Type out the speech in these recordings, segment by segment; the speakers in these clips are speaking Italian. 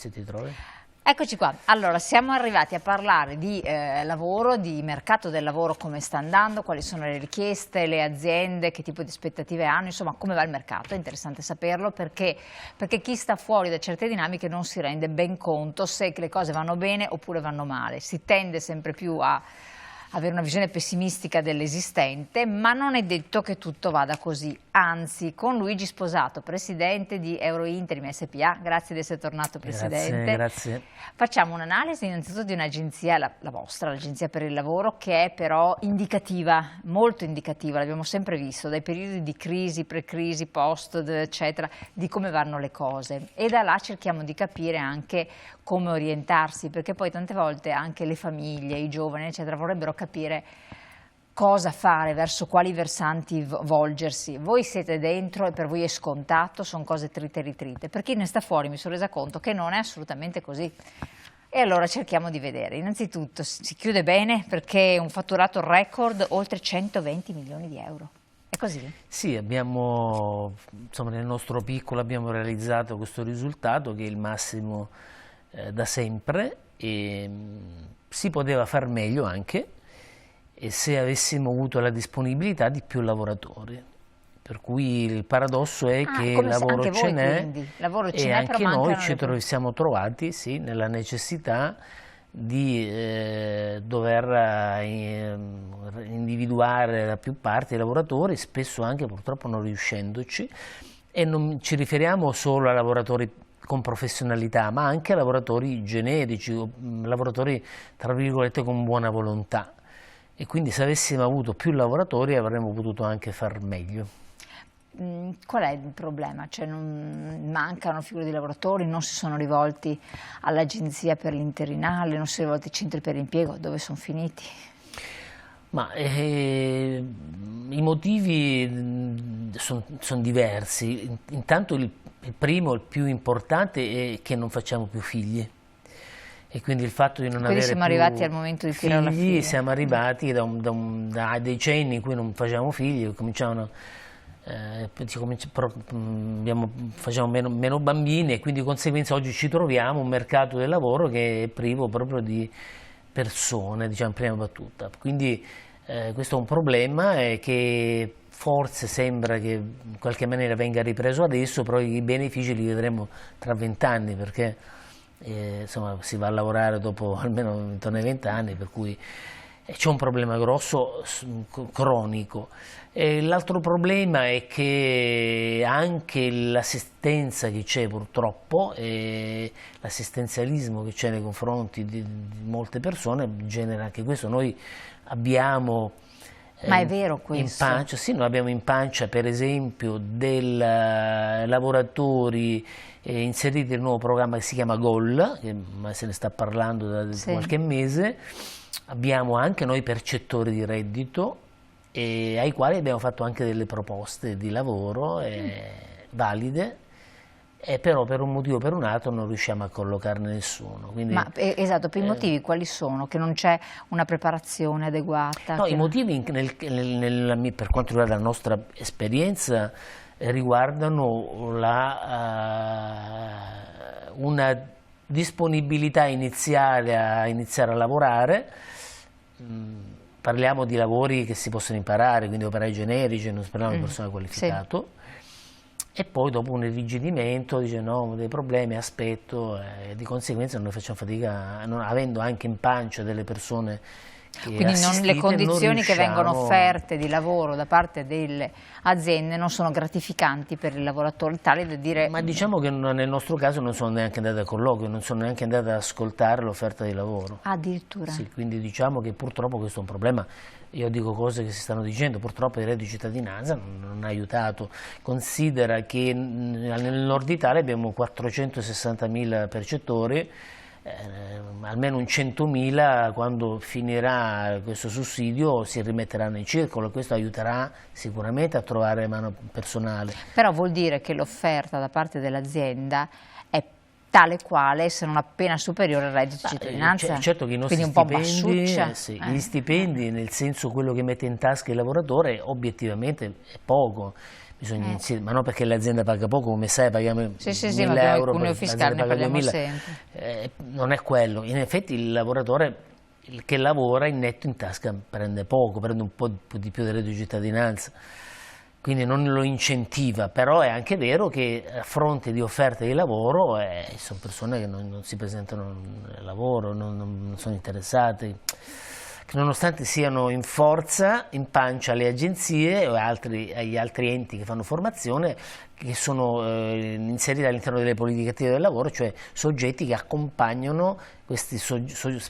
se ti trovi? Eccoci qua, allora siamo arrivati a parlare di lavoro, di mercato del lavoro, come sta andando, quali sono le richieste, le aziende, che tipo di aspettative hanno, insomma come va il mercato, è interessante saperlo perché chi sta fuori da certe dinamiche non si rende ben conto se le cose vanno bene oppure vanno male, si tende sempre più a avere una visione pessimistica dell'esistente, ma non è detto che tutto vada così, anzi con Luigi Sposato, presidente di Eurointerim SPA, grazie di essere tornato presidente. Grazie. Facciamo un'analisi innanzitutto di un'agenzia, la vostra, l'Agenzia per il Lavoro, che è però indicativa, molto indicativa, l'abbiamo sempre visto, dai periodi di crisi, pre-crisi, post, eccetera, di come vanno le cose e da là cerchiamo di capire anche come orientarsi, perché poi tante volte anche le famiglie, i giovani, eccetera, vorrebbero capire cosa fare, verso quali versanti volgersi. Voi siete dentro e per voi è scontato, sono cose trite e ritrite. Per chi ne sta fuori mi sono resa conto che non è assolutamente così. E allora cerchiamo di vedere. Innanzitutto si chiude bene perché è un fatturato record, oltre 120 milioni di euro. È così? Sì, abbiamo, insomma, nel nostro piccolo abbiamo realizzato questo risultato che è il massimo da sempre e si poteva far meglio anche e se avessimo avuto la disponibilità di più lavoratori. Per cui il paradosso è che il lavoro ce n'è e anche noi ci siamo trovati sì, nella necessità di dover individuare da più parti i lavoratori, spesso anche purtroppo non riuscendoci, e non ci riferiamo solo a lavoratori con professionalità, ma anche a lavoratori generici, lavoratori tra virgolette con buona volontà. E quindi se avessimo avuto più lavoratori avremmo potuto anche far meglio. Qual è il problema? Cioè mancano figure di lavoratori, non si sono rivolti all'agenzia per l'interinale, non si sono rivolti ai centri per l'impiego, dove sono finiti? Ma i motivi sono diversi. Intanto il primo, il più importante, è che non facciamo più figli. E quindi il fatto di non avere siamo arrivati al momento di tirare la figlia. Siamo arrivati da decenni in cui non facevamo figli, cominciavano, facciamo meno bambini e quindi di conseguenza oggi ci troviamo un mercato del lavoro che è privo proprio di persone, diciamo in prima battuta. Quindi questo è un problema che forse sembra che in qualche maniera venga ripreso adesso, però i benefici li vedremo tra 20 anni perché insomma, si va a lavorare dopo almeno intorno ai 20 anni, per cui c'è un problema grosso, cronico. L'altro problema è che anche l'assistenza che c'è purtroppo, l'assistenzialismo che c'è nei confronti di molte persone genera anche questo. Noi abbiamo ma è vero questo? Sì, noi abbiamo in pancia per esempio dei lavoratori inseriti nel nuovo programma che si chiama GOL, che se ne sta parlando da qualche mese. Abbiamo anche noi percettori di reddito ai quali abbiamo fatto anche delle proposte di lavoro valide, però per un motivo o per un altro non riusciamo a collocarne nessuno. Quindi, esatto, per i motivi quali sono? Che non c'è una preparazione adeguata? No, i motivi per quanto riguarda la nostra esperienza riguardano una disponibilità iniziale a iniziare a lavorare. Parliamo di lavori che si possono imparare, quindi operai generici, non parliamo di personale qualificato. Sì. E poi dopo un irrigidimento, dice no, ho dei problemi, aspetto, e di conseguenza noi facciamo fatica, avendo anche in pancia delle persone che quindi le condizioni che vengono offerte di lavoro da parte delle aziende non sono gratificanti per il lavoratore, tale da dire... Ma diciamo che nel nostro caso non sono neanche andate a colloquio, non sono neanche andate ad ascoltare l'offerta di lavoro. Addirittura? Sì, quindi diciamo che purtroppo questo è un problema. Io dico cose che si stanno dicendo, purtroppo il reddito di cittadinanza non ha aiutato. Considera che nel nord Italia abbiamo 460.000 percettori, almeno un 100.000 quando finirà questo sussidio si rimetteranno in circolo e questo aiuterà sicuramente a trovare mano personale. Però vuol dire che l'offerta da parte dell'azienda è tale quale se non appena superiore al reddito di cittadinanza, certo che i nostri gli stipendi nel senso quello che mette in tasca il lavoratore obiettivamente è poco. bisogna inserire, ma non perché l'azienda paga poco, come sai, paghiamo Sì, 1.000 ma euro, il cuneo fiscale ne paga parliamo 2.000, sempre. non è quello, in effetti il lavoratore che lavora in netto in tasca prende poco, prende un po' di più del reddito di cittadinanza, quindi non lo incentiva, però è anche vero che a fronte di offerte di lavoro sono persone che non si presentano al lavoro, non sono interessate, che nonostante siano in forza, in pancia alle agenzie o agli altri enti che fanno formazione, che sono inseriti all'interno delle politiche attive del lavoro, cioè soggetti che accompagnano queste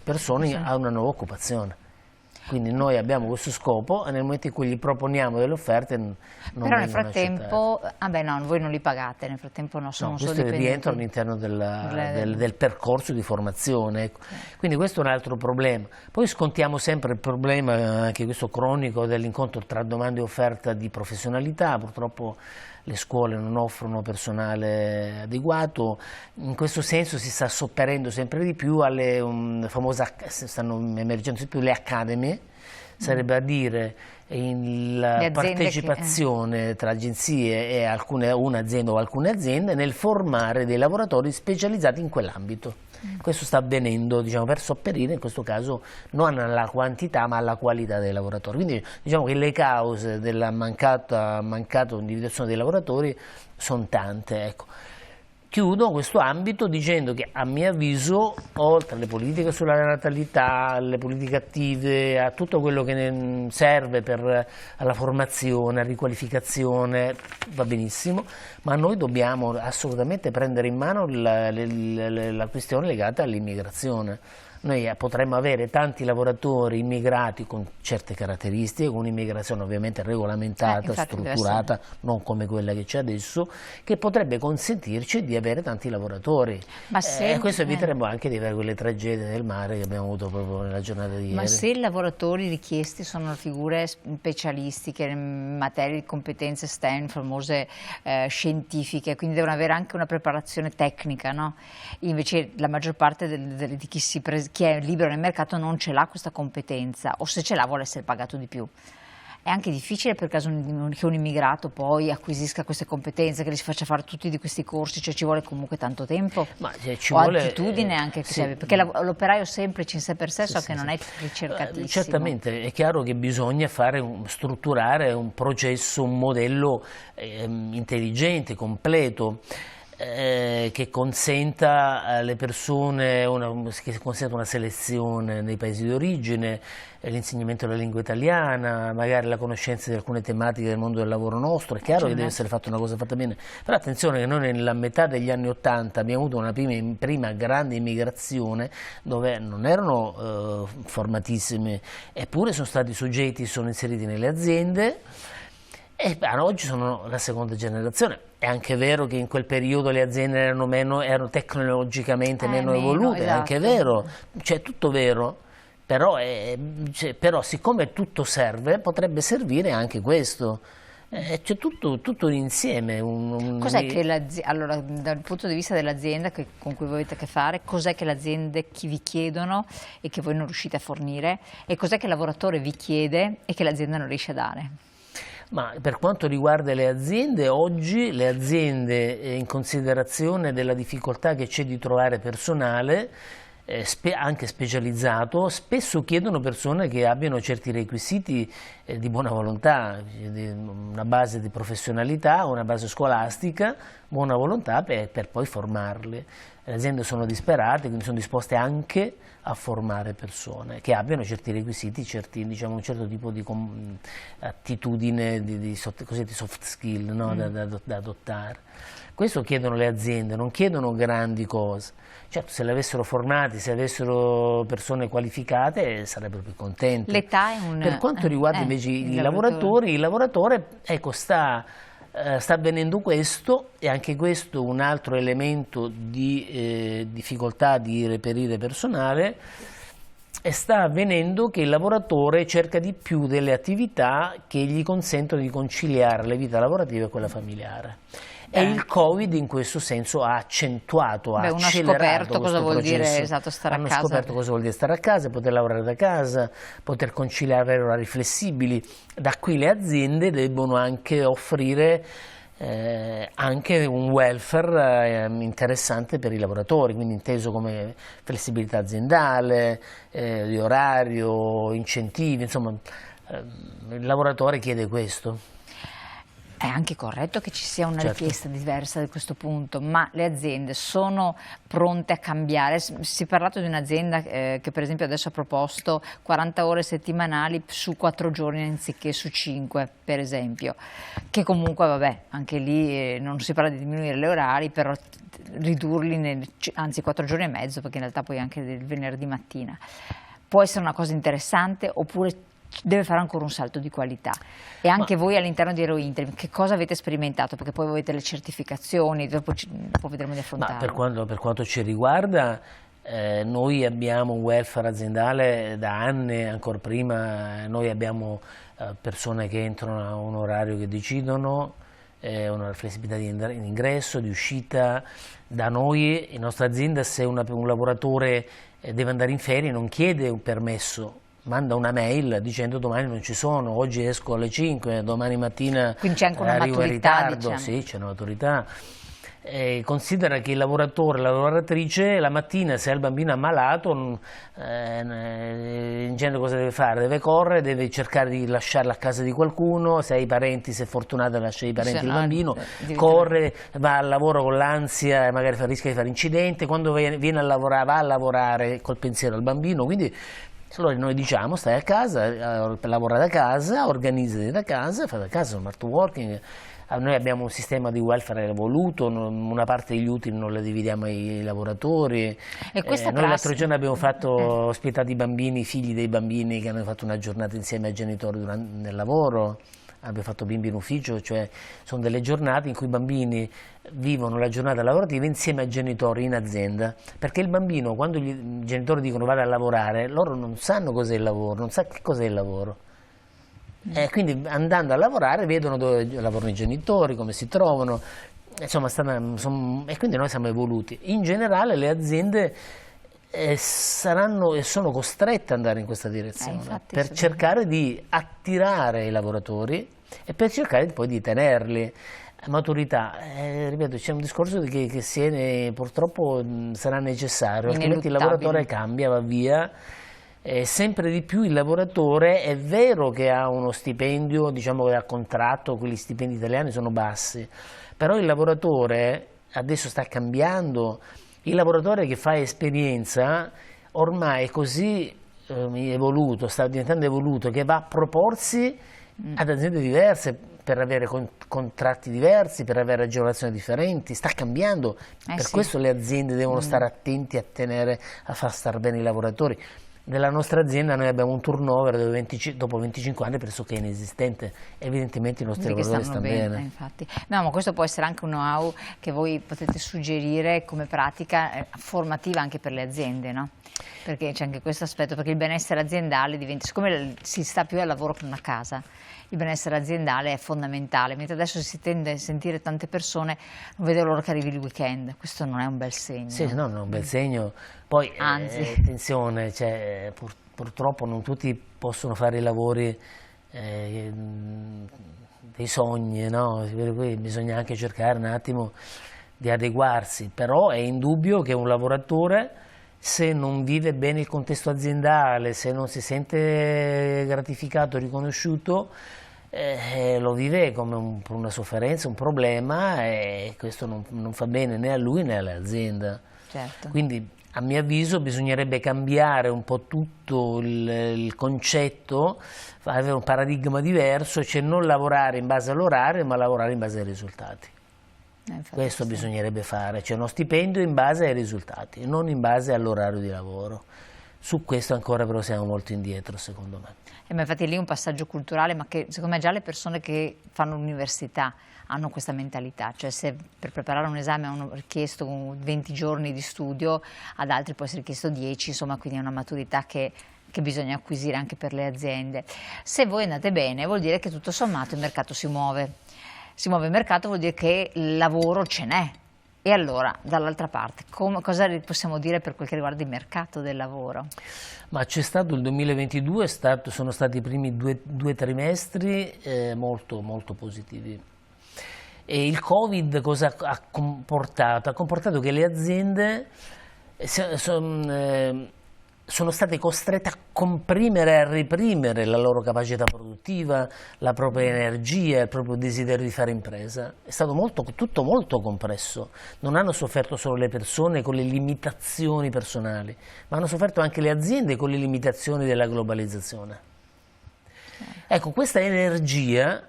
persone a una nuova occupazione. Quindi noi abbiamo questo scopo e nel momento in cui gli proponiamo delle offerte non Però nel vengono frattempo, no, voi non li pagate, nel frattempo non sono accettate. solo Questo rientra all'interno del percorso di formazione, ecco. Quindi questo è un altro problema. Poi scontiamo sempre il problema, anche questo cronico, dell'incontro tra domanda e offerta di professionalità. Purtroppo le scuole non offrono personale adeguato, in questo senso si sta sopperendo sempre di più alle stanno emergendo sempre più le academy, sarebbe a dire la partecipazione tra agenzie e un'azienda o alcune aziende nel formare dei lavoratori specializzati in quell'ambito. Questo sta avvenendo, diciamo, per sopperire in questo caso non alla quantità ma alla qualità dei lavoratori. Quindi diciamo che le cause della mancata individuazione dei lavoratori sono tante. Ecco. Chiudo questo ambito dicendo che a mio avviso, oltre alle politiche sulla natalità, alle politiche attive, a tutto quello che serve alla formazione, alla riqualificazione, va benissimo, ma noi dobbiamo assolutamente prendere in mano la questione legata all'immigrazione. Noi potremmo avere tanti lavoratori immigrati con certe caratteristiche, con un'immigrazione ovviamente regolamentata, strutturata, non come quella che c'è adesso, che potrebbe consentirci di avere tanti lavoratori. Ma questo eviteremo anche di avere quelle tragedie del mare che abbiamo avuto proprio nella giornata di ieri. Ma se i lavoratori richiesti sono figure specialistiche in materie di competenze STEM, famose scientifiche, quindi devono avere anche una preparazione tecnica, no? Invece la maggior parte di chi è libero nel mercato non ce l'ha questa competenza, o se ce l'ha vuole essere pagato di più. È anche difficile per caso che un immigrato poi acquisisca queste competenze, che li si faccia fare tutti di questi corsi, cioè ci vuole comunque tanto tempo, o attitudine anche, che serve, perché l'operaio semplice in sé per sé che non è ricercatissimo. Certamente, è chiaro che bisogna strutturare un processo, un modello intelligente, completo, che consenta alle persone una selezione nei paesi di origine, l'insegnamento della lingua italiana, magari la conoscenza di alcune tematiche del mondo del lavoro nostro. È chiaro che deve essere fatta una cosa fatta bene, però attenzione che noi nella metà degli anni '80 abbiamo avuto una prima grande immigrazione dove non erano formatissimi, eppure sono stati soggetti, sono inseriti nelle aziende. E oggi sono la seconda generazione. È anche vero che in quel periodo le aziende erano tecnologicamente meno evolute, esatto. È anche vero, cioè tutto vero, però siccome tutto serve, potrebbe servire anche questo. C'è tutto insieme. Cos'è che allora, dal punto di vista dell'azienda con cui voi avete a che fare, cos'è che le aziende vi chiedono e che voi non riuscite a fornire, e cos'è che il lavoratore vi chiede e che l'azienda non riesce a dare? Ma per quanto riguarda le aziende, oggi le aziende, in considerazione della difficoltà che c'è di trovare personale, anche specializzato, spesso chiedono persone che abbiano certi requisiti di buona volontà, una base di professionalità, una base scolastica, buona volontà per poi formarle. Le aziende sono disperate, quindi sono disposte anche a formare persone che abbiano certi requisiti, diciamo, un certo tipo di attitudine, cosiddetti soft skill, no? da adottare. Questo chiedono le aziende, non chiedono grandi cose. Certo, se le avessero formati, se avessero persone qualificate, sarebbero più contenti. L'età è Per quanto riguarda invece i lavoratori, il lavoratore sta avvenendo questo, e anche questo un altro elemento di difficoltà di reperire personale, e sta avvenendo che il lavoratore cerca di più delle attività che gli consentono di conciliare la vita lavorativa e quella familiare. E il Covid in questo senso ha accentuato, ha accelerato cosa vuol dire, esatto, stare a casa. Hanno scoperto cosa vuol dire stare a casa, poter lavorare da casa, poter conciliare, avere orari flessibili. Da qui le aziende debbono anche offrire anche un welfare interessante per i lavoratori, quindi inteso come flessibilità aziendale, di orario, incentivi, insomma il lavoratore chiede questo. È anche corretto che ci sia una richiesta diversa da questo punto, ma le aziende sono pronte a cambiare? Si è parlato di un'azienda che per esempio adesso ha proposto 40 ore settimanali su 4 giorni anziché su 5, per esempio, che comunque vabbè, anche lì non si parla di diminuire gli orari, però ridurli, anzi 4 giorni e mezzo, perché in realtà poi anche il venerdì mattina. Può essere una cosa interessante oppure deve fare ancora un salto di qualità? E anche voi all'interno di Hero Interim che cosa avete sperimentato? Perché poi voi avete le certificazioni, dopo vedremo di affrontarlo. Per quanto ci riguarda, noi abbiamo un welfare aziendale da anni, ancora prima noi abbiamo persone che entrano a un orario che decidono, una flessibilità di ingresso, di uscita. Da noi, in nostra azienda, se un lavoratore deve andare in ferie non chiede un permesso, manda una mail dicendo domani non ci sono, oggi esco alle 5, domani mattina quindi c'è anche una arrivo in maturità, ritardo. diciamo. Sì, c'è una maturità. Considera che il lavoratore, la lavoratrice, la mattina se ha il bambino ammalato, in genere cosa deve fare? Deve correre, deve cercare di lasciarlo a casa di qualcuno, se ha i parenti, se è fortunata lascia i parenti il bambino, corre, va al lavoro con l'ansia e magari rischia di fare incidente, quando viene a lavorare va a lavorare col pensiero al bambino, quindi allora noi diciamo stai a casa, lavora da casa, organizzati da casa, fai da casa, smart working. Noi abbiamo un sistema di welfare evoluto, una parte degli utili non la dividiamo ai lavoratori. E noi l'altro giorno abbiamo ospitato i bambini, figli dei bambini che hanno fatto una giornata insieme ai genitori nel lavoro. Abbiamo fatto bimbi in ufficio, cioè sono delle giornate in cui i bambini vivono la giornata lavorativa insieme ai genitori in azienda, perché il bambino quando i genitori dicono vada a lavorare, loro non sanno cos'è il lavoro, non sa che cos'è il lavoro. Quindi andando a lavorare vedono dove lavorano i genitori, come si trovano, insomma, e quindi noi siamo evoluti. In generale le aziende saranno e sono costrette ad andare in questa direzione per cercare di attirare i lavoratori e per cercare poi di tenerli. Maturità, ripeto, c'è un discorso che purtroppo sarà necessario, altrimenti il lavoratore cambia, va via. Sempre di più il lavoratore è vero che ha uno stipendio, diciamo che ha contratto, quegli stipendi italiani sono bassi, però il lavoratore adesso sta cambiando, il lavoratore che fa esperienza ormai è così evoluto, sta diventando evoluto che va a proporsi ad aziende diverse per avere contratti diversi, per avere agevolazioni differenti, sta cambiando, per questo le aziende devono stare attenti a far stare bene i lavoratori. Nella nostra azienda noi abbiamo un turnover dopo 25 anni pressoché inesistente, evidentemente i nostri lavoratori stanno bene. Infatti. No, ma questo può essere anche un know-how che voi potete suggerire come pratica formativa anche per le aziende, no? Perché c'è anche questo aspetto, perché il benessere aziendale diventa, siccome si sta più al lavoro che a casa, il benessere aziendale è fondamentale, mentre adesso si tende a sentire tante persone non vedono l'ora che arrivi il weekend, questo non è un bel segno. Sì, no, non è un bel segno, poi attenzione, cioè, purtroppo non tutti possono fare i lavori dei sogni, no? Per cui bisogna anche cercare un attimo di adeguarsi, però è indubbio che un lavoratore, se non vive bene il contesto aziendale, se non si sente gratificato, riconosciuto, lo vive come una sofferenza, un problema, e questo non fa bene né a lui né all'azienda. Certo. Quindi a mio avviso bisognerebbe cambiare un po' tutto il concetto, avere un paradigma diverso, cioè non lavorare in base all'orario ma lavorare in base ai risultati. Questo bisognerebbe fare, cioè uno stipendio in base ai risultati, non in base all'orario di lavoro. su questo ancora però siamo molto indietro, secondo me. Ma infatti lì è un passaggio culturale, ma che secondo me già le persone che fanno l'università hanno questa mentalità, cioè se per preparare un esame hanno richiesto 20 giorni di studio, ad altri può essere richiesto 10, insomma, quindi è una maturità che bisogna acquisire anche per le aziende. Se voi andate bene vuol dire che tutto sommato il mercato si muove il mercato, vuol dire che il lavoro ce n'è. E allora, dall'altra parte, cosa possiamo dire per quel che riguarda il mercato del lavoro? Ma c'è stato il 2022, sono stati i primi due trimestri molto, molto positivi. E il Covid cosa ha comportato? Ha comportato che le aziende sono state costrette a comprimere e a reprimere la loro capacità produttiva, la propria energia, il proprio desiderio di fare impresa. È stato tutto molto compresso. Non hanno sofferto solo le persone con le limitazioni personali, ma hanno sofferto anche le aziende con le limitazioni della globalizzazione. Ecco, questa energia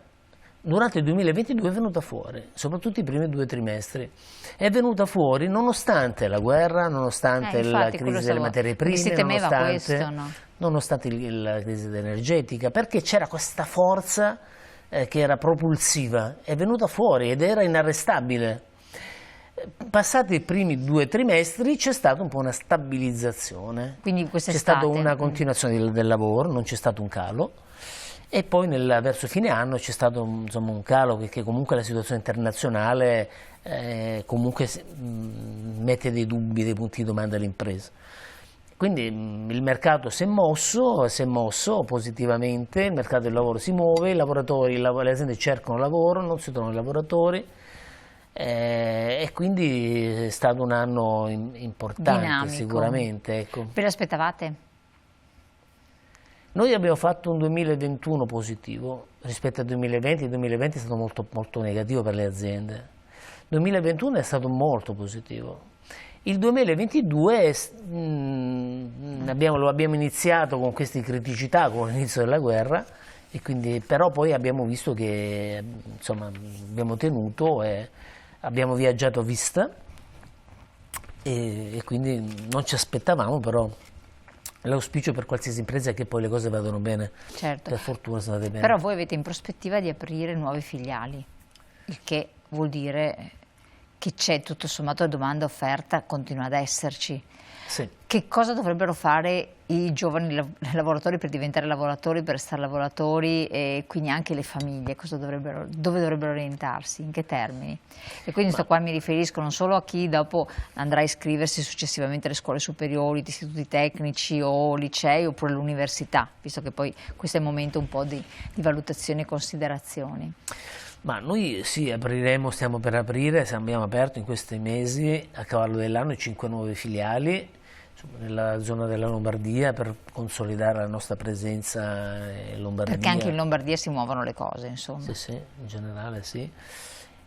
durante il 2022 è venuta fuori, soprattutto i primi 2 trimestri. È venuta fuori nonostante la guerra, nonostante la crisi delle materie prime, nonostante la crisi energetica, perché c'era questa forza che era propulsiva, è venuta fuori ed era inarrestabile. Passati i primi 2 trimestri c'è stata un po' una stabilizzazione, c'è stata una continuazione del lavoro, non c'è stato un calo. E poi verso fine anno c'è stato insomma, un calo perché comunque la situazione internazionale comunque mette dei dubbi, dei punti di domanda alle imprese. Quindi il mercato si è mosso positivamente, il mercato del lavoro si muove, le aziende cercano lavoro, non si trovano i lavoratori e quindi è stato un anno importante. Dinamico. Sicuramente. Ecco. Ve l'aspettavate? Noi abbiamo fatto un 2021 positivo rispetto al 2020, il 2020 è stato molto, molto negativo per le aziende, il 2021 è stato molto positivo. Il 2022 lo abbiamo iniziato con queste criticità, con l'inizio della guerra, e quindi, però poi abbiamo visto che insomma, abbiamo tenuto e abbiamo viaggiato a vista e quindi non ci aspettavamo, però l'auspicio per qualsiasi impresa è che poi le cose vadano bene, certo. Per fortuna sono andate bene. Però voi avete in prospettiva di aprire nuove filiali, il che vuol dire che c'è tutto sommato la domanda offerta continua ad esserci. Sì. Che cosa dovrebbero fare i giovani lavoratori per diventare lavoratori, per restare lavoratori e quindi anche le famiglie? Dove dovrebbero orientarsi? In che termini? E quindi qua mi riferisco non solo a chi dopo andrà a iscriversi successivamente alle scuole superiori, istituti tecnici o licei oppure all'università, visto che poi questo è il momento un po' di valutazioni e considerazioni. Ma noi sì, stiamo per aprire, abbiamo aperto in questi mesi a cavallo dell'anno 5 nuove filiali nella zona della Lombardia per consolidare la nostra presenza in Lombardia. Perché anche in Lombardia si muovono le cose, insomma. Sì, sì, in generale sì.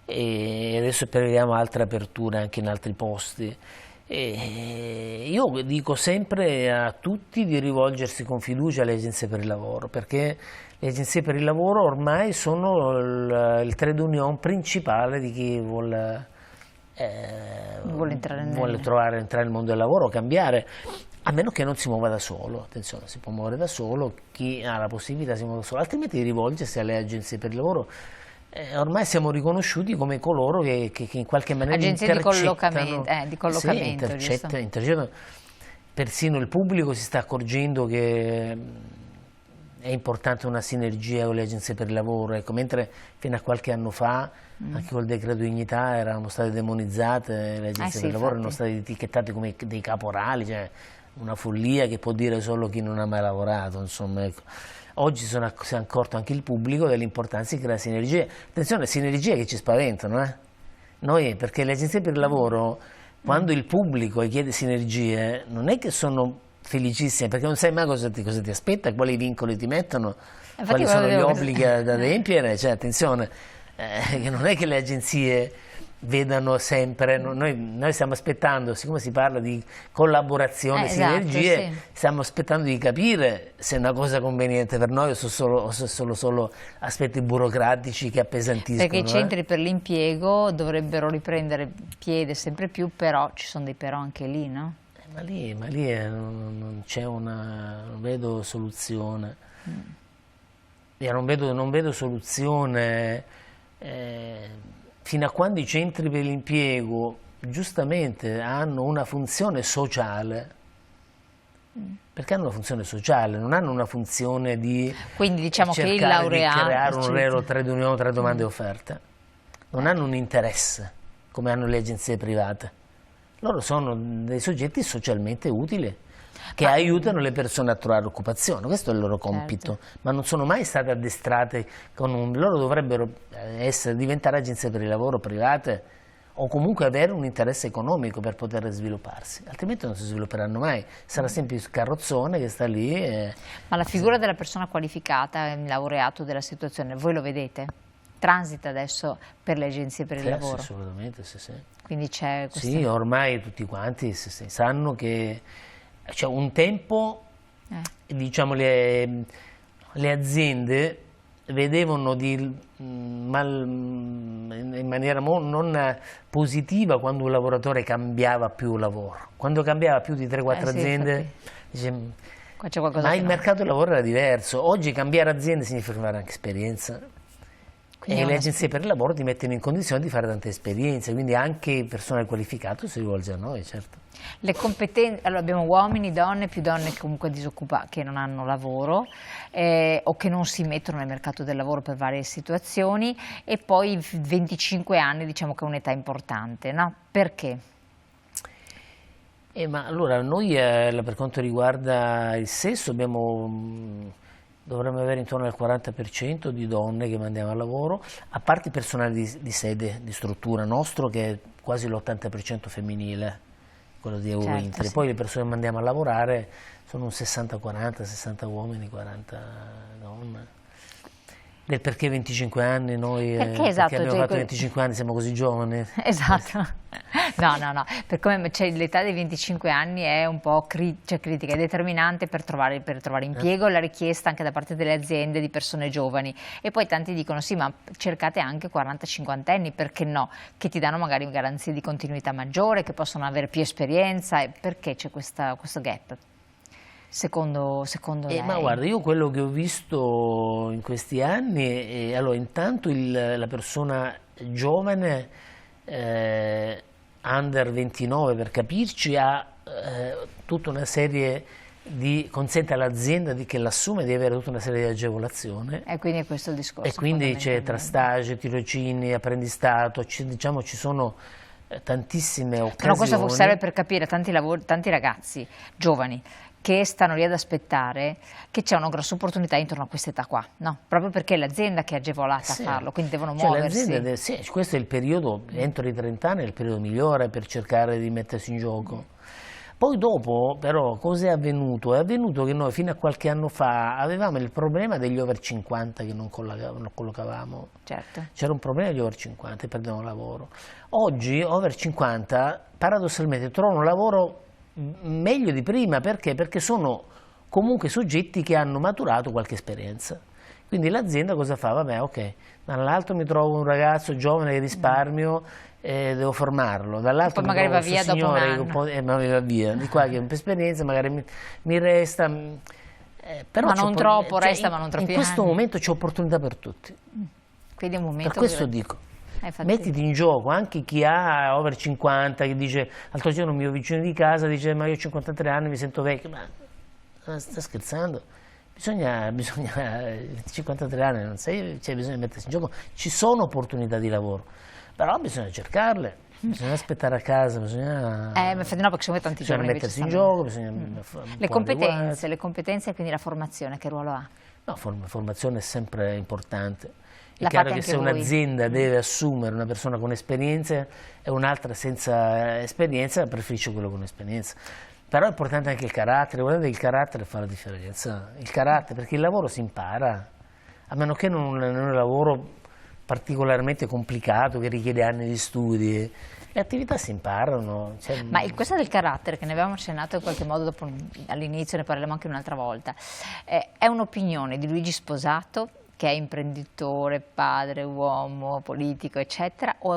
E adesso prevediamo altre aperture anche in altri posti. E io dico sempre a tutti di rivolgersi con fiducia alle agenzie per il lavoro, perché le agenzie per il lavoro ormai sono il trade union principale di chi vuole entrare nel mondo del lavoro, cambiare, a meno che non si muova da solo. Attenzione, si può muovere da solo, chi ha la possibilità si muove da solo, altrimenti rivolgersi alle agenzie per il lavoro. Ormai siamo riconosciuti come coloro che in qualche maniera intercettano, intercettano. Persino il pubblico si sta accorgendo che è importante una sinergia con le agenzie per il lavoro, ecco, mentre fino a qualche anno fa anche col decreto dignità erano state demonizzate, le agenzie per il lavoro erano state etichettate come dei caporali, cioè una follia che può dire solo chi non ha mai lavorato, insomma, ecco. Oggi si è accorto anche il pubblico dell'importanza di creare sinergie. Attenzione, sinergie che ci spaventano, Noi, perché le agenzie per il lavoro, quando il pubblico chiede sinergie, non è che sono felicissime, perché non sai mai cosa ti aspetta, quali vincoli ti mettono, quali sono gli obblighi da adempiere, cioè attenzione, che non è che le agenzie vedano sempre, noi stiamo aspettando, siccome si parla di collaborazione, sinergie, stiamo aspettando di capire se è una cosa conveniente per noi o se sono solo aspetti burocratici che appesantiscono. Perché i centri per l'impiego dovrebbero riprendere piede sempre più, però ci sono dei però anche lì, no? Non c'è non vedo soluzione. Io non vedo soluzione fino a quando i centri per l'impiego giustamente hanno una funzione sociale. Perché hanno una funzione sociale, non hanno una funzione di Quindi diciamo che il cercare di laureato, creare un vero trade union tra domanda e offerta. Non hanno un interesse come hanno le agenzie private. Loro sono dei soggetti socialmente utili che aiutano le persone a trovare occupazione, questo è il loro compito, ma non sono mai state addestrate loro dovrebbero diventare agenzie per il lavoro private o comunque avere un interesse economico per poter svilupparsi, altrimenti non si svilupperanno mai, sarà sempre il carrozzone che sta lì. Ma la figura della persona qualificata, il laureato della situazione, voi lo vedete? Transita adesso per le agenzie per il lavoro? Sì, assolutamente, sì. Quindi c'è questa... Sì, ormai tutti quanti sanno che un tempo diciamo, le aziende vedevano in maniera non positiva quando un lavoratore cambiava più lavoro. Quando cambiava più di 3-4 aziende, qua c'è qualcosa ma il mercato del lavoro era diverso. Oggi cambiare azienda significa fare anche esperienza. E le agenzie per il lavoro ti mettono in condizione di fare tante esperienze, quindi anche il personale qualificato si rivolge a noi, certo. Le competenze, allora abbiamo uomini, donne, più donne che comunque disoccupate, che non hanno lavoro o che non si mettono nel mercato del lavoro per varie situazioni, e poi 25 anni diciamo che è un'età importante, no? Perché? Ma allora noi per quanto riguarda il sesso dovremmo avere intorno al 40% di donne che mandiamo al lavoro, a parte il personale di sede, di struttura nostro, che è quasi l'80% femminile, quello di Eurointer. Sì. Poi le persone che mandiamo a lavorare sono un 60-40, 60 uomini, 40 donne. Del perché 25 anni noi, perché abbiamo fatto 25 anni, siamo così giovani. Esatto, no, per come l'età dei 25 anni è un po' critica, è determinante per trovare impiego, la richiesta anche da parte delle aziende di persone giovani, e poi tanti dicono sì, ma cercate anche 40-50 anni, perché no, che ti danno magari garanzie di continuità maggiore, che possono avere più esperienza, e perché c'è questo gap? Secondo lei? Ma guarda, io quello che ho visto in questi anni, allora intanto la persona giovane, under 29 per capirci, ha tutta una serie consente all'azienda che l'assume di avere tutta una serie di agevolazioni. E quindi è questo il discorso. E quindi c'è tra stage, tirocini, apprendistato, diciamo ci sono tantissime occasioni. No, questo serve per capire tanti ragazzi giovani che stanno lì ad aspettare, che c'è una grossa opportunità intorno a quest'età qua, no? Proprio perché è l'azienda che è agevolata a farlo, quindi devono muoversi. Sì, questo è il periodo, entro i 30 anni è il periodo migliore per cercare di mettersi in gioco. Poi dopo, però, cosa è avvenuto? È avvenuto che noi fino a qualche anno fa avevamo il problema degli over 50 che non collocavamo. Certo. C'era un problema degli over 50 e perdevano lavoro. Oggi over 50 paradossalmente trovano lavoro meglio di prima, perché? Perché sono comunque soggetti che hanno maturato qualche esperienza. Quindi l'azienda cosa fa? Vabbè, ok, dall'altro mi trovo un ragazzo giovane che risparmio, devo formarlo, dall'altro poi magari va via dopo un anno. Ma va via, di qua che ho esperienza, magari mi resta. Però ma non troppo, resta, ma non troppi anni. In questo momento c'è opportunità per tutti. Quindi è un momento per questo dico. Mettiti in gioco, anche chi ha over 50, che dice, l'altro giorno un mio vicino di casa dice, ma io ho 53 anni, mi sento vecchio, ma sta scherzando? Bisogna 53 anni, non sei, bisogna mettersi in gioco, ci sono opportunità di lavoro, però bisogna cercarle, bisogna aspettare a casa, bisogna perché sono tanti giovani mettersi in gioco, bisogna le competenze e quindi la formazione, che ruolo ha? No, formazione è sempre importante. È chiaro che se un'azienda deve assumere una persona con esperienza e un'altra senza esperienza, preferisce quello con esperienza. Però è importante anche il carattere, guardate che il carattere fa la differenza. Il carattere, perché il lavoro si impara, a meno che non è un lavoro particolarmente complicato che richiede anni di studi. Le attività si imparano. Ma questo del carattere, che ne avevamo accennato in qualche modo all'inizio, ne parleremo anche un'altra volta, è un'opinione di Luigi Sposato, che è imprenditore, padre, uomo, politico, eccetera, o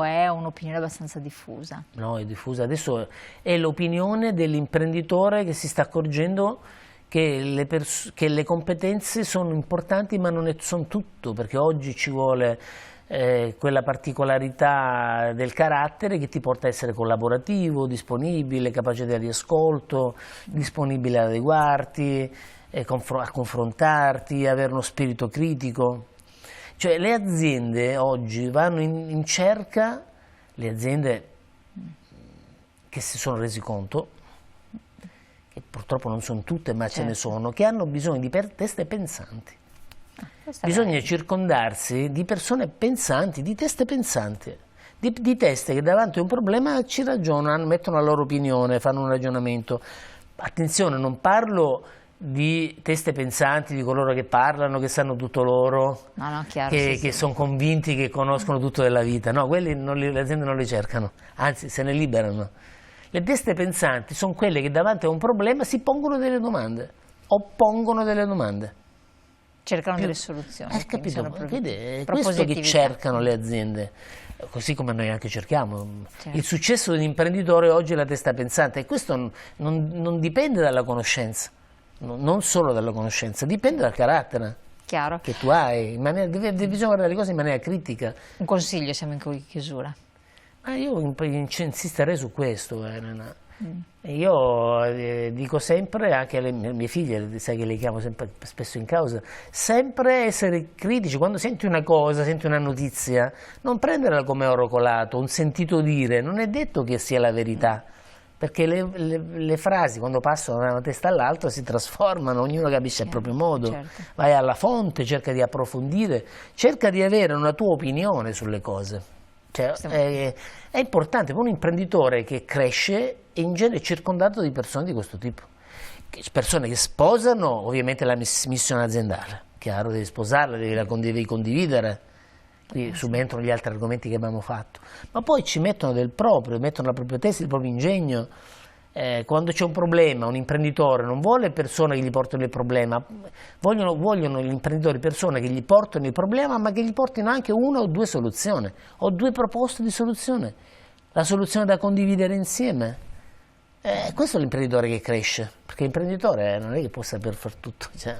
è un'opinione abbastanza diffusa? No, è diffusa. Adesso è l'opinione dell'imprenditore che si sta accorgendo che le competenze sono importanti, ma non sono tutto, perché oggi ci vuole quella particolarità del carattere che ti porta a essere collaborativo, disponibile, capacità di ascolto, disponibile ad adeguarti, a confrontarti, avere uno spirito critico. Cioè le aziende oggi vanno in cerca, le aziende che si sono resi conto, che purtroppo non sono tutte, ma ce ne sono, che hanno bisogno di teste pensanti. Bisogna circondarsi di persone pensanti, di teste pensanti, di teste che davanti a un problema ci ragionano, mettono la loro opinione, fanno un ragionamento. Attenzione, non parlo di teste pensanti, di coloro che parlano, che sanno tutto loro, che sono convinti che conoscono tutto della vita. No, quelli le aziende non li cercano, anzi se ne liberano. Le teste pensanti sono quelle che davanti a un problema si pongono delle domande, o pongono delle domande. Cercano delle soluzioni. Capito? È questo che cercano le aziende, così come noi anche cerchiamo. Il successo dell'imprenditore oggi è la testa pensante, e questo non dipende dalla conoscenza, non solo dalla conoscenza, dipende dal carattere che tu hai. Bisogna guardare le cose in maniera critica. Un consiglio, siamo in chiusura. Io insisterei su questo, Elena. Io dico sempre, anche alle mie figlie, sai che le chiamo sempre, spesso in causa, sempre essere critici. Quando senti una cosa, senti una notizia, non prenderla come oro colato, un sentito dire, non è detto che sia la verità, perché le frasi quando passano da una testa all'altra si trasformano, ognuno capisce il proprio modo. Vai alla fonte, cerca di approfondire, cerca di avere una tua opinione sulle cose. Cioè, è importante per un imprenditore che cresce, e in genere è circondato di persone di questo tipo, persone che sposano ovviamente la missione aziendale, chiaro, devi sposarla, devi condividere, qui subentrano gli altri argomenti che abbiamo fatto, ma poi ci mettono del proprio, mettono la propria testa, il proprio ingegno. Quando c'è un problema, un imprenditore non vuole persone che gli portano il problema, vogliono gli imprenditori persone che gli portano il problema, ma che gli portino anche una o due soluzioni, o due proposte di soluzione, la soluzione da condividere insieme. Questo è l'imprenditore che cresce, perché l'imprenditore non è che può saper fare tutto. Cioè.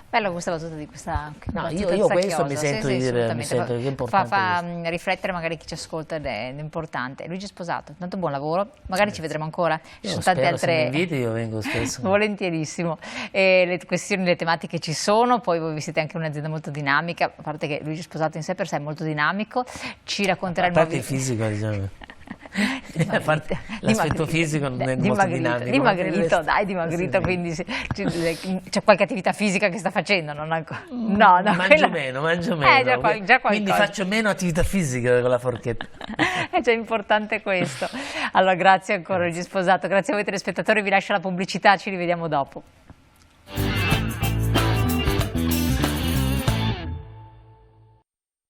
Bella questa battuta di questa io questo mi sento di dire, mi sento che è importante. Fa riflettere magari chi ci ascolta ed è importante. Luigi Sposato, tanto buon lavoro, magari ci vedremo ancora. Ci sono tante altre. Se mi inviti io vengo spesso. Volentierissimo. Le questioni, le tematiche ci sono, poi voi siete anche un'azienda molto dinamica, a parte che Luigi Sposato in sé per sé è molto dinamico, ci racconterà il nuovo. A parte il fisico, diciamo. L'aspetto fisico non è molto dinamico. Dimagrito, quindi c'è qualche attività fisica che sta facendo, non ancora. Mangio meno. Già quindi faccio meno attività fisica con la forchetta. È già importante questo. Allora grazie ancora Luigi Sposato, grazie a voi telespettatori, vi lascio la pubblicità, ci rivediamo dopo.